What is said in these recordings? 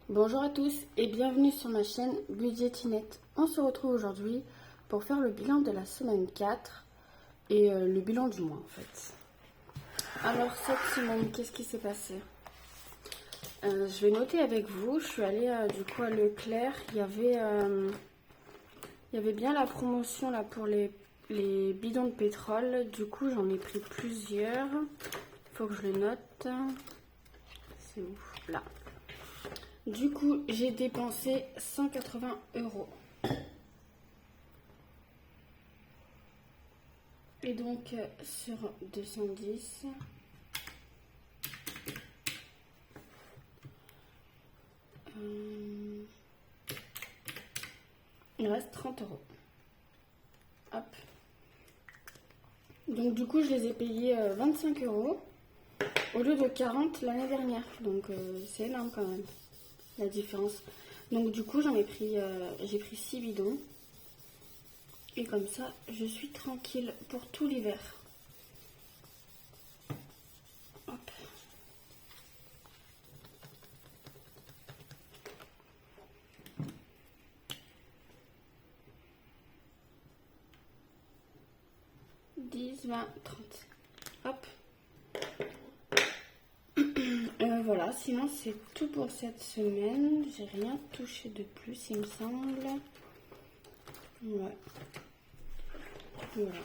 Bonjour à tous et bienvenue sur ma chaîne Budgetinette. On se retrouve aujourd'hui pour faire le bilan de la semaine 4 et le bilan du mois en fait. Alors cette semaine, qu'est-ce qui s'est passé? Je vais noter avec vous. Je suis allée du coup à Leclerc. Il y avait bien la promotion là pour les bidons de pétrole. Du coup j'en ai pris plusieurs. Il faut que je le note. C'est où? Là. Du coup, j'ai dépensé 180 €. Et donc, sur 210, il reste 30 €. Hop. Donc, du coup, je les ai payés 25 € au lieu de 40 l'année dernière. Donc, c'est énorme quand même, la différence. Donc, du coup, j'ai pris 6 bidons. Et comme ça, je suis tranquille pour tout l'hiver. Hop. « 10, 20, 30. Hop. Voilà, sinon c'est tout pour cette semaine. J'ai rien touché de plus, il me semble. Ouais. Voilà.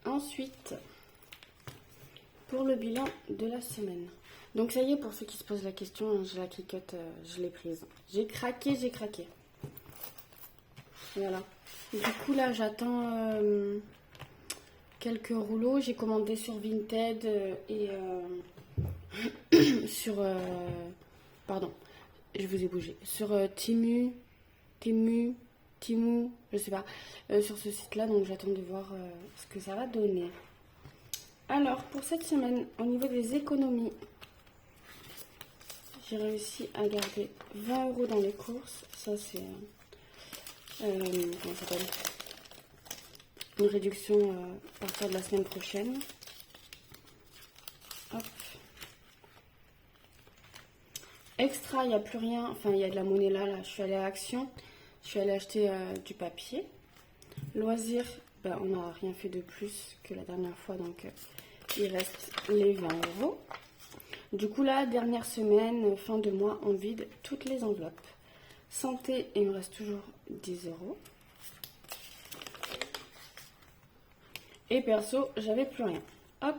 Ensuite, pour le bilan de la semaine. Donc ça y est, pour ceux qui se posent la question, je la cliquote, je l'ai prise. J'ai craqué. Voilà. Du coup là, j'attends quelques rouleaux. J'ai commandé sur Vinted et sur... pardon, je vous ai bougé. Sur Temu, je sais pas. Sur ce site-là, donc j'attends de voir ce que ça va donner. Alors, pour cette semaine, au niveau des économies, j'ai réussi à garder 20 € dans les courses. Ça, c'est... comment ça s'appelle? Une réduction à partir de la semaine prochaine. Hop. Extra, il n'y a plus rien. Enfin, il y a de la monnaie là. Je suis allée à Action. Je suis allée acheter du papier. Loisirs, ben, on n'a rien fait de plus que la dernière fois. Donc, il reste les 20 €. Du coup, là, dernière semaine, fin de mois, on vide toutes les enveloppes. Santé, il me reste toujours 10 €. Et perso, j'avais plus rien. Hop,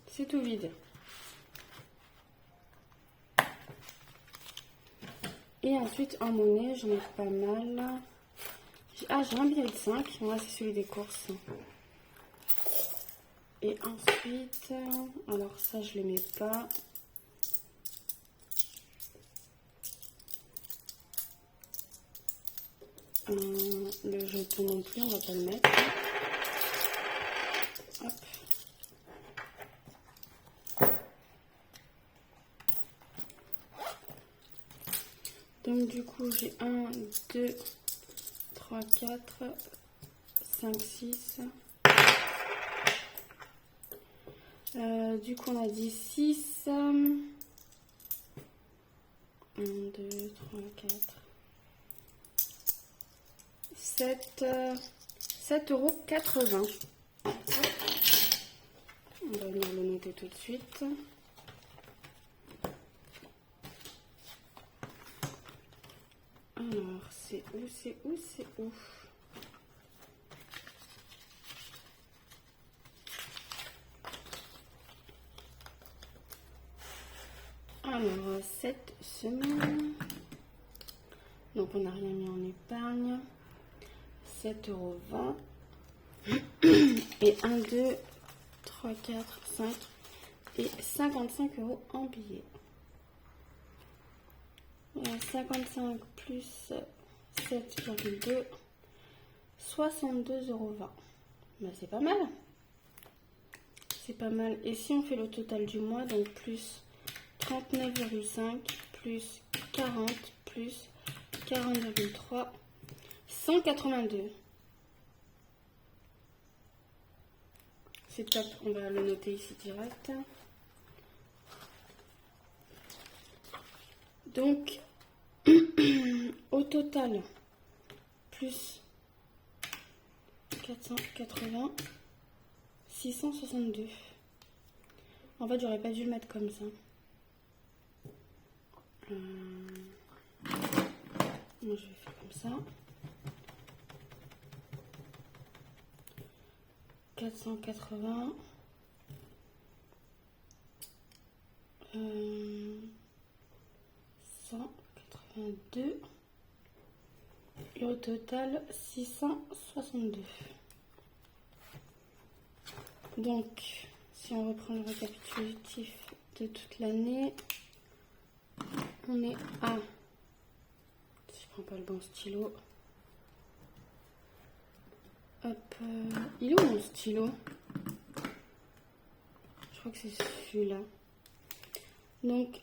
c'est tout vide. Et ensuite, en monnaie, j'en ai pas mal. Ah, j'ai un billet de 5. Moi, c'est celui des courses. Et ensuite, alors ça, je ne les mets pas. Le jeton non plus, on va pas le mettre. Hop. Donc du coup, j'ai 1, 2, 3, 4, 5, 6. Du coup, on a dit 6. 1, 2, 3, 4, 7. 7,80 €. On va venir le noter tout de suite. Alors, c'est où? Alors, cette semaine, donc on n'a rien mis en épargne. 7,20 € et 1, 2, 3, 4, 5 et 55 € en billets. 55 plus 7,2, 62,20 €. Ben, c'est pas mal. C'est pas mal. Et si on fait le total du mois, donc plus 39,5 plus 40 plus 40,3, 182. C'est top, on va le noter ici direct. Donc, au total, plus 480, 662. En fait, j'aurais pas dû le mettre comme ça. Moi, je vais faire comme ça. 480. 182. Et au total, 662. Donc, si on reprend le récapitulatif de toute l'année, on est à... Si je prends pas le bon stylo... Hop, il est où mon stylo? Je crois que c'est celui-là. Donc,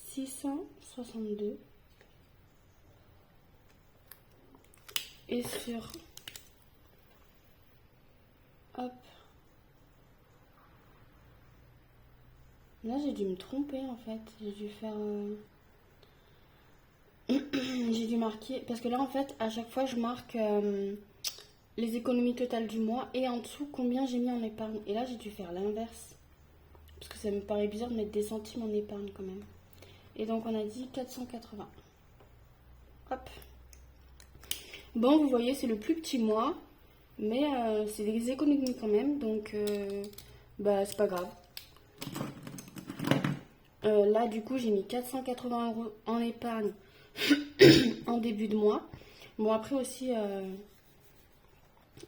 662. Et sur... Hop. Là, j'ai dû me tromper, en fait. J'ai dû faire... j'ai dû marquer... Parce que là, en fait, à chaque fois, je marque les économies totales du mois et en dessous, combien j'ai mis en épargne. Et là, j'ai dû faire l'inverse. Parce que ça me paraît bizarre de mettre des centimes en épargne, quand même. Et donc, on a dit 480. Hop. Bon, vous voyez, c'est le plus petit mois. Mais c'est des économies quand même. Donc, bah, c'est pas grave. Là, du coup, j'ai mis 480 € en épargne en début de mois. Bon, après aussi,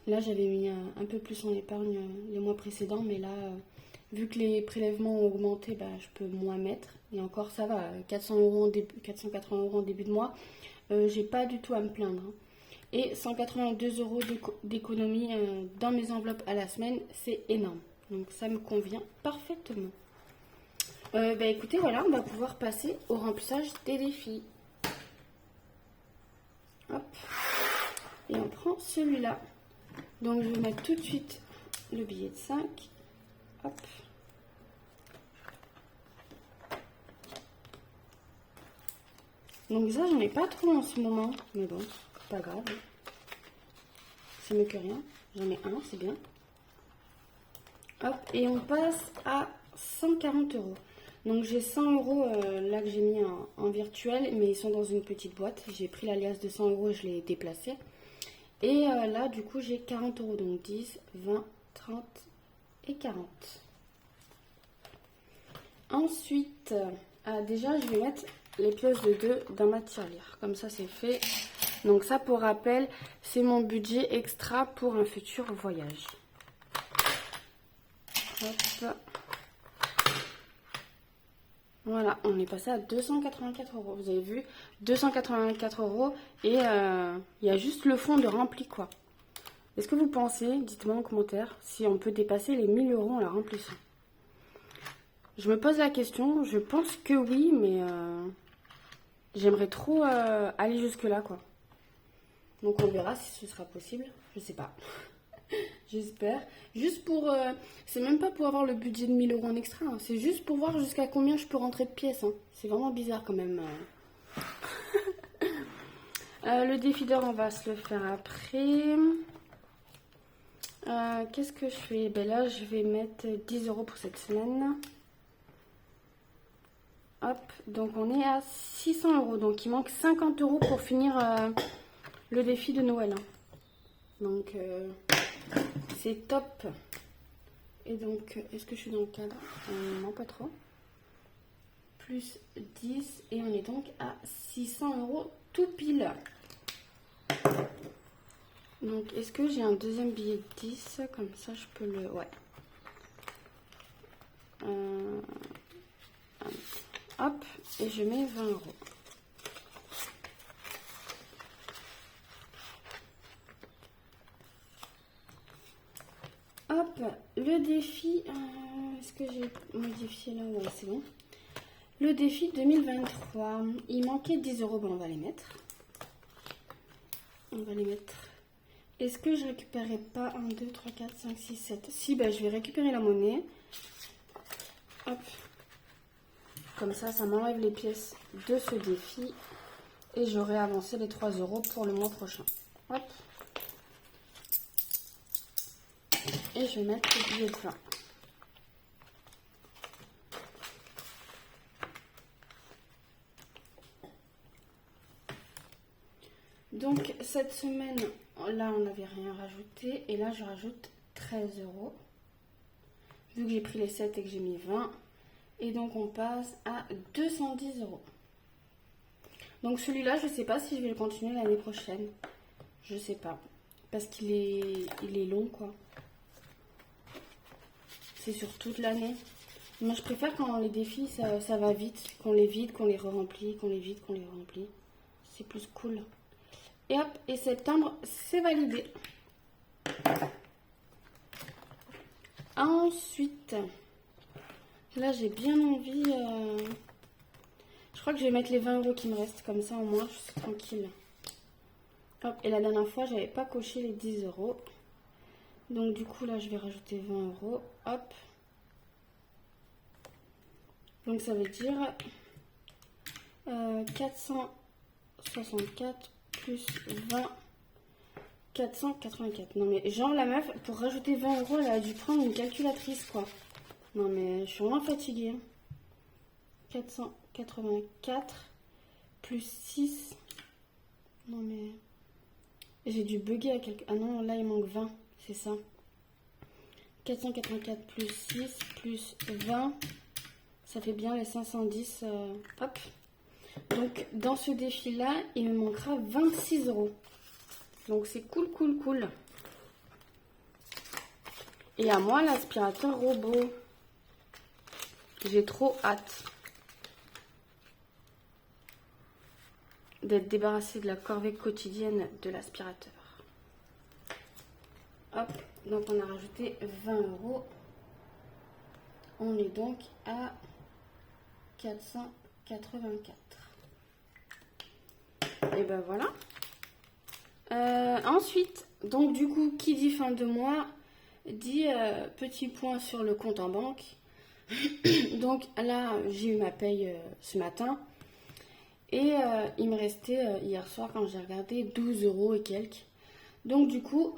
là, j'avais mis un peu plus en épargne les mois précédents. Mais là, vu que les prélèvements ont augmenté, bah, je peux moins mettre. Et encore, ça va, 480 € en début de mois. J'ai pas du tout à me plaindre. Hein. Et 182 € d'économie dans mes enveloppes à la semaine, c'est énorme. Donc, ça me convient parfaitement. Bah écoutez, voilà, on va pouvoir passer au remplissage des défis. Hop. Et on prend celui-là. Donc je vais mettre tout de suite le billet de 5. Hop. Donc ça, j'en ai pas trop en ce moment. Mais bon, c'est pas grave. C'est mieux que rien. J'en ai un, c'est bien. Hop. Et on passe à 140 €. Donc j'ai 100 € là que j'ai mis en virtuel, mais ils sont dans une petite boîte. J'ai pris l'alias de 100 €, je l'ai déplacé. Et là du coup j'ai 40 €, donc 10, 20, 30 et 40. Ensuite, déjà je vais mettre les pièces de 2 dans ma tirelire. Comme ça c'est fait. Donc ça, pour rappel, c'est mon budget extra pour un futur voyage. Hop. Voilà, on est passé à 284 €. Vous avez vu, 284 € et il y a juste le fond de rempli, quoi. Est-ce que vous pensez, dites-moi en commentaire, si on peut dépasser les 1000 € en la remplissant? Je me pose la question, je pense que oui, mais j'aimerais trop aller jusque-là, quoi. Donc on verra si ce sera possible, je sais pas. J'espère. Juste pour... c'est même pas pour avoir le budget de 1000 € en extra. Hein. C'est juste pour voir jusqu'à combien je peux rentrer de pièces. Hein. C'est vraiment bizarre quand même. Le défi d'or, on va se le faire après. Qu'est-ce que je fais? Ben là, je vais mettre 10 € pour cette semaine. Hop. Donc on est à 600 €. Donc il manque 50 € pour finir le défi de Noël. Hein. Donc... c'est top. Et donc, est-ce que je suis dans le cadre? Non, pas trop. Plus 10. Et on est donc à 600 € tout pile. Donc, est-ce que j'ai un deuxième billet de 10? Comme ça, je peux le... Ouais. Hop. Et je mets 20 €. Hop, le défi, est-ce que j'ai modifié là? Ouais, c'est bon. Le défi 2023, il manquait 10 €, bon, on va les mettre. On va les mettre. Est-ce que je récupérais pas 1, 2, 3, 4, 5, 6, 7? Si, bah, je vais récupérer la monnaie. Hop. Comme ça m'enlève les pièces de ce défi. Et j'aurai avancé les 3 € pour le mois prochain. Hop. Et je vais mettre le billet de 20. Donc cette semaine, là on n'avait rien rajouté. Et là je rajoute 13 €. Vu que j'ai pris les 7 et que j'ai mis 20. Et donc on passe à 210 €. Donc celui-là, je ne sais pas si je vais le continuer l'année prochaine. Je sais pas. Parce qu'il est long, quoi. C'est sur toute l'année. Moi, je préfère quand les défis, ça va vite. Qu'on les vide, qu'on les re-remplit, qu'on les vide, qu'on les remplit. C'est plus cool. Et hop, et septembre, c'est validé. Ensuite, là, j'ai bien envie... Je crois que je vais mettre les 20 € qui me restent. Comme ça, au moins, je suis tranquille. Hop, et la dernière fois, j'avais pas coché les 10 €. Donc, du coup, là, je vais rajouter 20 €. Hop. Donc, ça veut dire 464 plus 20, 484. Non, mais genre, la meuf, pour rajouter 20 €, elle a dû prendre une calculatrice, quoi. Non, mais je suis vraiment fatiguée. 484 plus 6. Non, mais... J'ai dû bugger à quelque... Ah non, là, il manque 20. C'est ça. 484 plus 6 plus 20. Ça fait bien les 510. Hop. Donc, dans ce défi-là, il me manquera 26 €. Donc, c'est cool, cool, cool. Et à moi, l'aspirateur robot. J'ai trop hâte d'être débarrassée de la corvée quotidienne de l'aspirateur. Hop, donc on a rajouté 20 €. On est donc à 484. Et ben voilà. Ensuite, donc du coup, qui dit fin de mois, dit petit point sur le compte en banque. Donc là, j'ai eu ma paye ce matin. Et il me restait hier soir, quand j'ai regardé, 12 € et quelques. Donc du coup,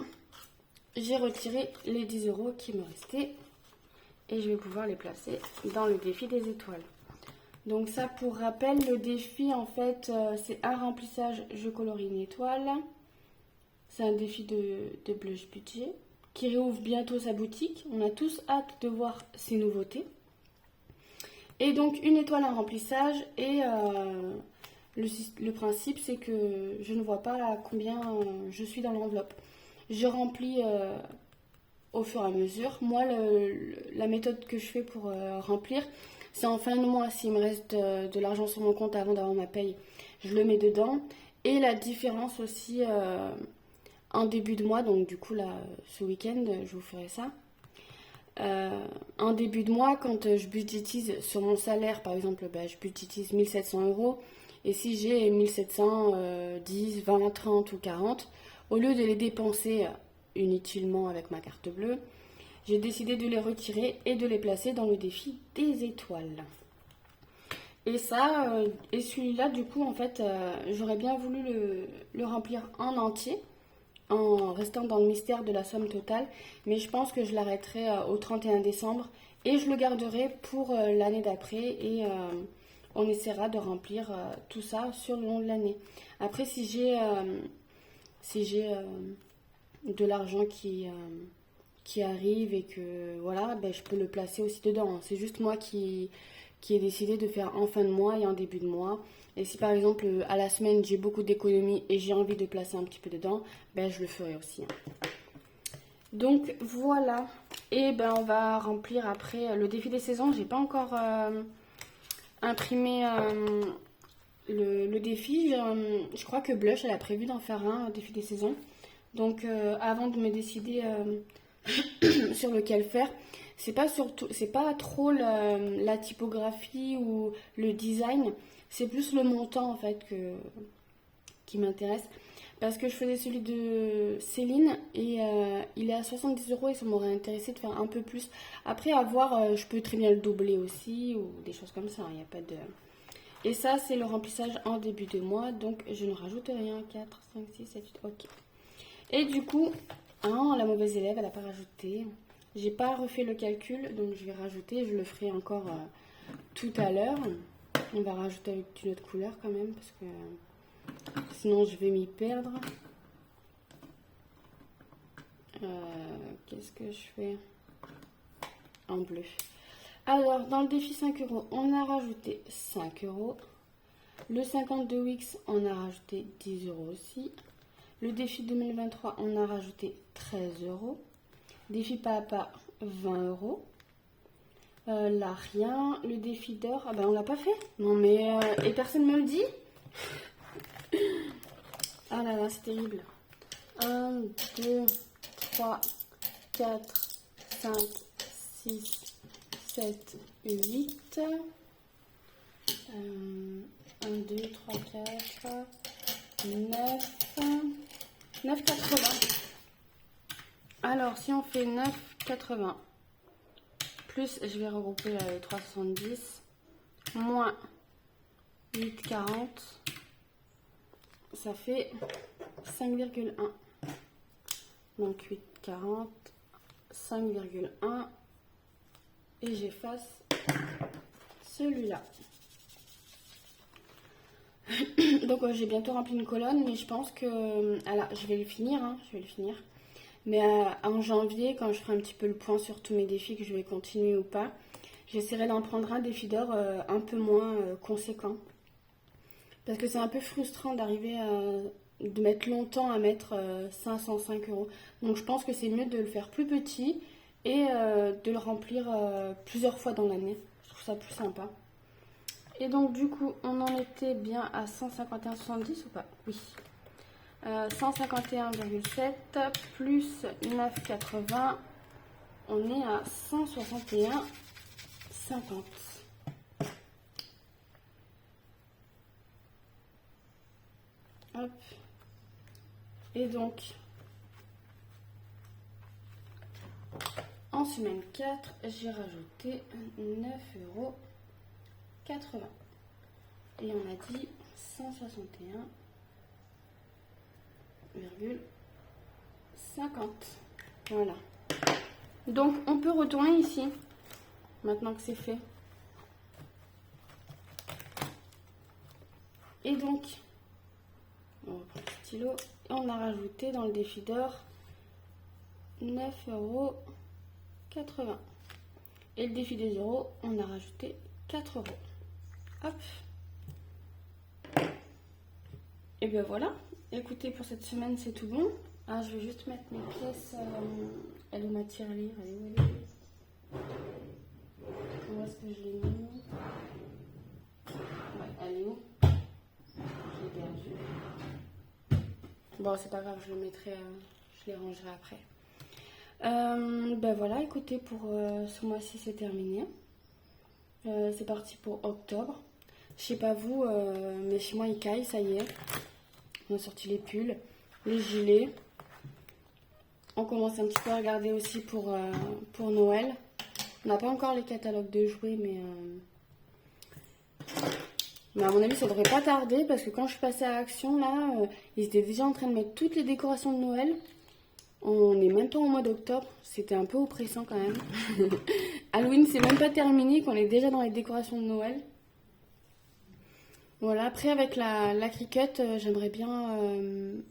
j'ai retiré les 10 € qui me restaient. Et je vais pouvoir les placer dans le défi des étoiles. Donc ça, pour rappel, le défi, en fait, c'est un remplissage, je colorie une étoile. C'est un défi de Blush Budget qui réouvre bientôt sa boutique. On a tous hâte de voir ses nouveautés. Et donc, une étoile, un remplissage. Et le principe, c'est que je ne vois pas à combien je suis dans l'enveloppe. Je remplis au fur et à mesure. Moi, la méthode que je fais pour remplir, c'est en fin de mois. S'il me reste de l'argent sur mon compte avant d'avoir ma paye, je le mets dedans. Et la différence aussi en début de mois, donc du coup là, ce week-end, je vous ferai ça. En début de mois, quand je budgétise sur mon salaire, par exemple, je budgétise 1700 €. Et si j'ai 1710, 20, 30 ou 40, au lieu de les dépenser inutilement avec ma carte bleue, j'ai décidé de les retirer et de les placer dans le défi des étoiles. Et ça, et celui-là, du coup, en fait, j'aurais bien voulu le remplir en entier, en restant dans le mystère de la somme totale. Mais je pense que je l'arrêterai au 31 décembre et je le garderai pour l'année d'après. Et on essaiera de remplir tout ça sur le long de l'année. Après, si j'ai de l'argent qui arrive et que voilà, je peux le placer aussi dedans. C'est juste moi qui ai décidé de faire en fin de mois et en début de mois. Et si par exemple à la semaine j'ai beaucoup d'économies et j'ai envie de placer un petit peu dedans, je le ferai aussi. Donc voilà. Et on va remplir après le défi des saisons. J'ai pas encore imprimé le défi. Je crois que Blush elle a prévu d'en faire un défi des saisons. Donc avant de me décider sur lequel faire, c'est pas trop la typographie ou le design, c'est plus le montant en fait qui m'intéresse. Parce que je faisais celui de Céline et il est à 70 € et ça m'aurait intéressé de faire un peu plus. Après, à voir, je peux très bien le doubler aussi ou des choses comme ça. Il n'y a pas de... Et ça, c'est le remplissage en début de mois. Donc, je ne rajoute rien. 4, 5, 6, 7, 8. Ok. Et du coup, la mauvaise élève, elle n'a pas rajouté. J'ai pas refait le calcul. Donc, je vais rajouter. Je le ferai encore tout à l'heure. On va rajouter avec une autre couleur quand même. Parce que sinon, je vais m'y perdre. Qu'est-ce que je fais en bleu? Alors, dans le défi 5 €, on a rajouté 5 €. Le 52 Wix, on a rajouté 10 € aussi. Le défi 2023, on a rajouté 13 €. Défi Papa, 20 €. Là, rien. Le défi d'or, ah ben on l'a pas fait. Non mais, et personne me le dit. Ah là là, c'est terrible. 1, 2, 3, 4, 5, 6, 7, 8. 1, 2, 3, 4, 9. 9,80. Alors, si on fait 9,80, plus, je vais regrouper les 3,70, moins 8,40, ça fait 5,1. Donc 8,40, 5,1 et j'efface celui-là. Donc j'ai bientôt rempli une colonne, mais je pense que je vais le finir, je vais le finir. Mais en janvier, quand je ferai un petit peu le point sur tous mes défis, que je vais continuer ou pas, j'essaierai d'en prendre un défi d'or un peu moins conséquent. Parce que c'est un peu frustrant d'arriver de mettre longtemps à mettre 505 €. Donc je pense que c'est mieux de le faire plus petit et de le remplir plusieurs fois dans l'année. Je trouve ça plus sympa. Et donc du coup, on en était bien à 151,70 ou pas? Oui. 151,7 plus 9,80, on est à 161,50. Hop. Et donc, en semaine 4, j'ai rajouté 9,80 €. Et on a dit 161,50. Voilà. Donc, on peut retourner ici, maintenant que c'est fait. Et donc, on reprend le stylo. Et on a rajouté dans le défi d'or 9,80 €. Et le défi des euros, on a rajouté 4 €. Hop. Et bien voilà. Écoutez, pour cette semaine, c'est tout bon. Ah, je vais juste mettre mes pièces. Elle est où ma tirelire? Elle est où? Où est-ce que je l'ai mis? Ouais, elle est où? Je l'ai perdue. Bon, c'est pas grave, je le mettrai, je les rangerai après. Ben voilà, écoutez, pour ce mois-ci, c'est terminé. C'est parti pour octobre. Je sais pas vous, mais chez moi, il caille, ça y est. On a sorti les pulls, les gilets. On commence un petit peu à regarder aussi pour Noël. On n'a pas encore les catalogues de jouets, mais à mon avis, ça devrait pas tarder parce que quand je suis passée à Action, là, ils étaient déjà en train de mettre toutes les décorations de Noël. On n'est même pas au mois d'octobre. C'était un peu oppressant quand même. Halloween, c'est même pas terminé qu'on est déjà dans les décorations de Noël. Voilà, après avec la Cricut, j'aimerais bien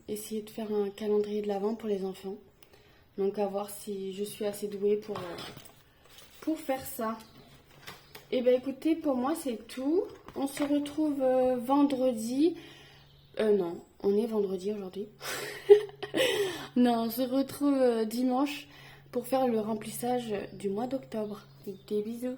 essayer de faire un calendrier de l'Avent pour les enfants. Donc à voir si je suis assez douée pour faire ça. Et bien écoutez, pour moi c'est tout. On se retrouve vendredi. Non, on est vendredi aujourd'hui. Non, on se retrouve dimanche pour faire le remplissage du mois d'octobre. Des bisous.